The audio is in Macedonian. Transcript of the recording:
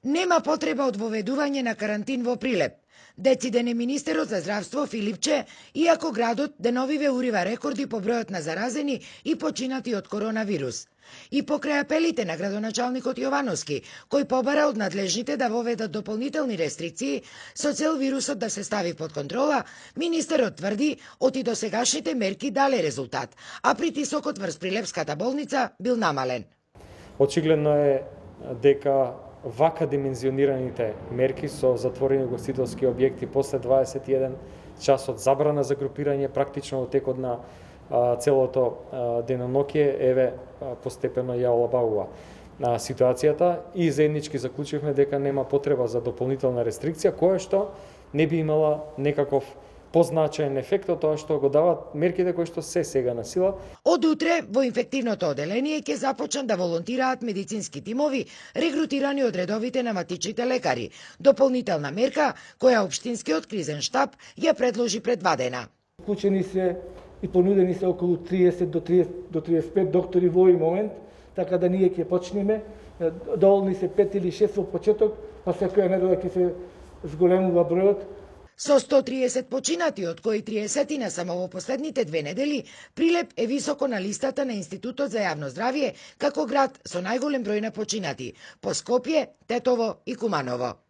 Нема потреба од воведување на карантин во Прилеп. Дециден министерот за здравство Филипче, иако градот деновиве урива рекорди по бројот на заразени и починати од коронавирус. И покрај апелите на градоначалникот Јовановски, кој побара од надлежните да воведат дополнителни рестрикции со цел вирусот да се стави под контрола, министерот тврди оти досегашните мерки дале резултат, а притисокот врз Прилепската болница бил намален. Очигледно е дека вака димензионираните мерки со затворени угостителски објекти после 21 часот забрана за групирање практично во текот на целото деноноќе еве постепено ја олабавува ситуацијата и заеднички заклучивме дека нема потреба за дополнителна рестрикција која што не би имала некаков позначаен ефект од тоа што го дават мерките кои што се сега на сила. Од утре во инфективното оделение ќе започнат да волонтираат медицински тимови регрутирани од редовите на матичните лекари. Дополнителна мерка која општинскиот кризен штаб ја предложи пред 2 дена. Вклучени се и понудени се околу 30 до 35 доктори во овој момент, така да ние ќе почнеме. Доволни се 5 или 6 во почеток, па секоја недела ќе се зголемува бројот. Со 130 починати, од кои 30 само во последните 2 недели, Прилеп е високо на листата на Институтот за јавно здравје како град со најголем број на починати, по Скопје, Тетово и Куманово.